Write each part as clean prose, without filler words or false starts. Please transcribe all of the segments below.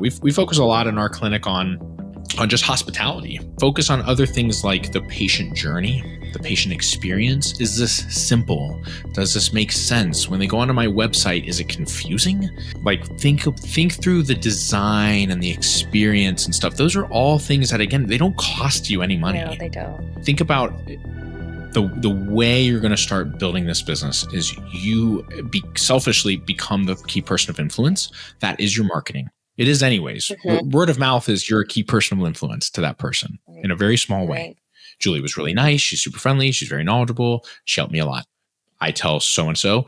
We focus a lot in our clinic on just hospitality. Focus on other things like the patient journey, the patient experience. Is this simple? Does this make sense? When they go onto my website, is it confusing? Like think through the design and the experience and stuff. Those are all things that, again, they don't cost you any money. No, they don't. Think about the way you're going to start building this business is you selfishly become the key person of influence. That is your marketing. It is anyways. Word of mouth is your key personal influence to that person in a very small way. Julie was really nice. She's super friendly. She's very knowledgeable. She helped me a lot. I tell so-and-so,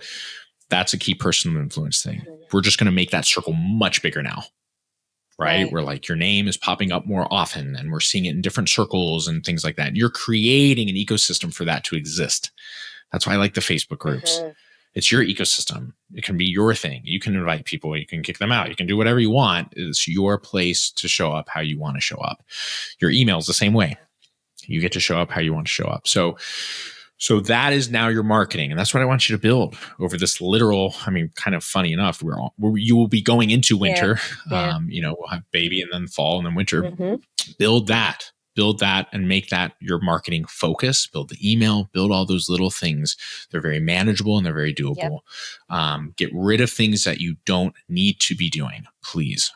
that's a key personal influence thing. We're just going to make that circle much bigger now, right? Where like your name is popping up more often and we're seeing it in different circles and things like that. And you're creating an ecosystem for that to exist. That's why I like the Facebook groups. It's your ecosystem. It can be your thing. You can invite people. You can kick them out. You can do whatever you want. It's your place to show up how you want to show up. Your email is the same way. You get to show up how you want to show up. So that is now your marketing. And that's what I want you to build over this literal, I mean, kind of funny enough, you will be going into winter. We'll have baby and then fall and then winter. Build that and make that your marketing focus. Build the email, build all those little things. They're very manageable and they're very doable. Get rid of things that you don't need to be doing. Please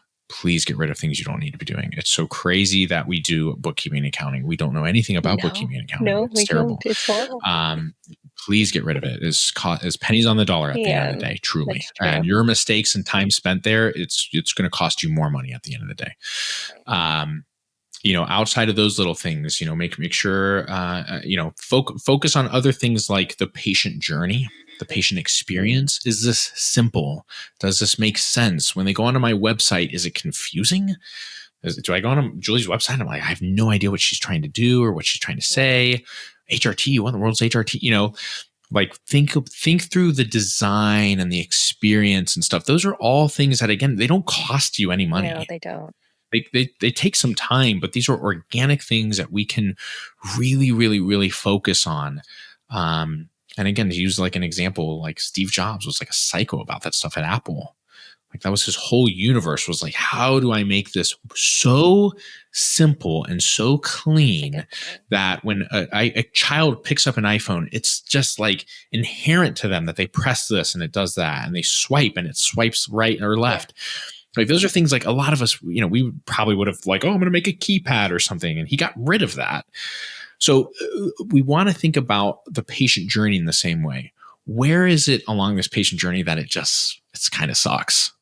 get rid of things you don't need to be doing. It's so crazy that we do bookkeeping and accounting. We don't know anything about bookkeeping and accounting. No, it's terrible. Don't. It's horrible. Please get rid of it. It's pennies on the dollar at the end of the day, truly. And your mistakes and time spent there, it's going to cost you more money at the end of the day. Outside of those little things, make sure, focus on other things like the patient journey, the patient experience. Is this simple? Does this make sense? When they go onto my website, is it confusing? Do I go on Julie's website? I'm like, I have no idea what she's trying to do or what she's trying to say. HRT, what in the world's HRT? Like think through the design and the experience and stuff. Those are all things that, again, they don't cost you any money. No, they don't. They take some time, but these are organic things that we can really, really, really focus on. And again, to use like an example, like Steve Jobs was like a psycho about that stuff at Apple. Like that was his whole universe, was like, how do I make this so simple and so clean that when a child picks up an iPhone, it's just like inherent to them that they press this and it does that, and they swipe and it swipes right or left. Like those are things like a lot of us, we probably would have like, I'm going to make a keypad or something. And he got rid of that. So we want to think about the patient journey in the same way. Where is it along this patient journey that it's kind of sucks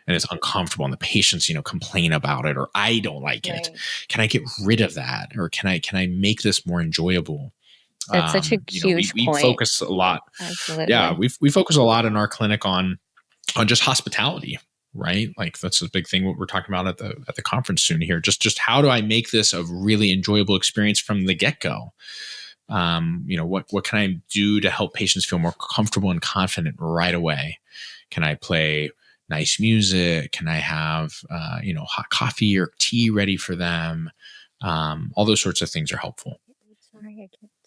and it's uncomfortable and the patients, complain about it, or I don't like it. Can I get rid of that? Or can I make this more enjoyable? That's such a huge point. We focus a lot. Absolutely. Yeah. We focus a lot in our clinic on just hospitality. Right? Like that's a big thing, what we're talking about at the conference soon here. Just how do I make this a really enjoyable experience from the get-go? What can I do to help patients feel more comfortable and confident right away? Can I play nice music? Can I have, hot coffee or tea ready for them? All those sorts of things are helpful.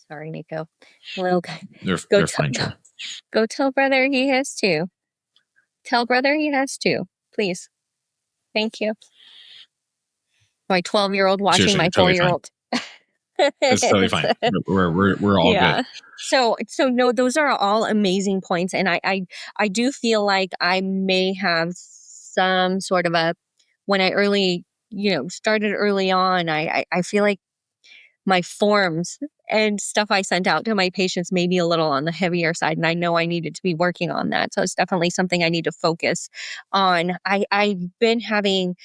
Sorry, Nico. Well, they're fine. Go tell brother he has to. Tell brother he has to. Please. Thank you. My 12-year-old watching my 4-year-old. It's totally fine. We're all good. So no, those are all amazing points. And I do feel like I may have some sort of when I started early on, I feel like my forms and stuff I sent out to my patients may be a little on the heavier side. And I know I needed to be working on that. So it's definitely something I need to focus on. I've been having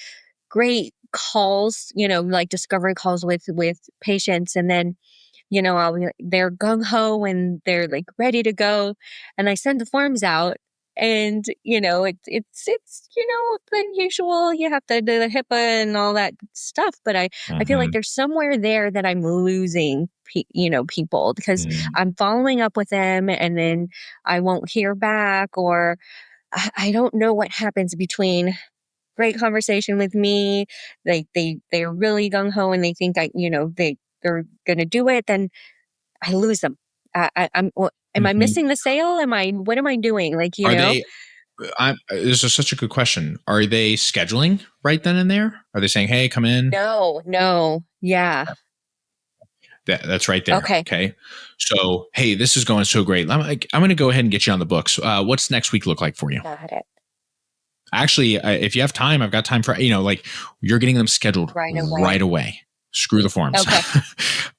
great calls, like discovery calls with patients. And then, they're gung-ho and they're like ready to go. And I send the forms out. And, it's the usual, you have to do the HIPAA and all that stuff. But I feel like there's somewhere there that I'm losing, people, because I'm following up with them and then I won't hear back, or I don't know what happens between great conversation with me. They're really gung-ho and they think they're going to do it. Then I lose them. Am I missing the sale? What am I doing? Like, this is such a good question. Are they scheduling? right then and there? Are they saying, hey, come in? No. Yeah. That's right there. Okay. Okay. So, hey, this is going so great. I'm going to go ahead and get you on the books. What's next week look like for you? Got it. Actually, if you have time, I've got time for, like you're getting them scheduled right away. Screw the forms. Okay.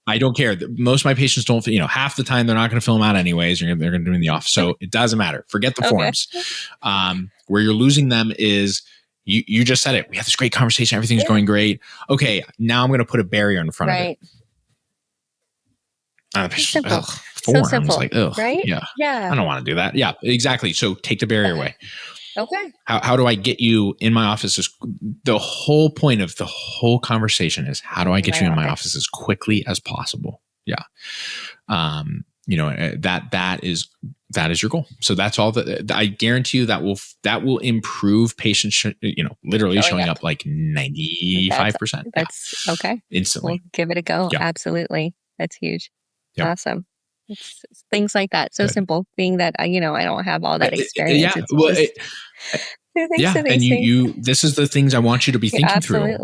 I don't care. Most of my patients don't, half the time they're not going to fill them out anyways. They're going to do it in the office. So it doesn't matter. Forget the forms. Where you're losing them is you just said it. We have this great conversation. Everything's going great. Okay. Now I'm going to put a barrier in front of it. Simple. Forms. So simple. Like, right? Yeah. I don't want to do that. Yeah, exactly. So take the barrier away. Okay. How do I get you in my office? The whole point of the whole conversation is how do I get you in my office as quickly as possible? Yeah. That is your goal. So that's all that I guarantee you that will improve patients, literally showing up like 95%. That's okay. Instantly. We'll give it a go. Yeah. Absolutely. That's huge. Yep. Awesome. It's things like that. So simple, being that I don't have all that experience. And this is the things I want you to be thinking through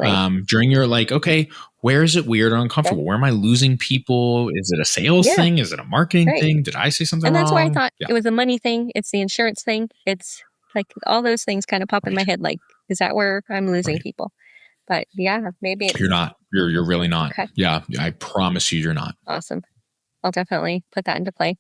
during your okay, where is it weird or uncomfortable? Where am I losing people? Is it a sales thing? Is it a marketing thing? Did I say something wrong? And that's why I thought it was a money thing. It's the insurance thing. It's like all those things kind of pop in my head. Like, is that where I'm losing people? But maybe it's, you're not. You're really not. Okay. Yeah, I promise you're not. Awesome. I'll definitely put that into play.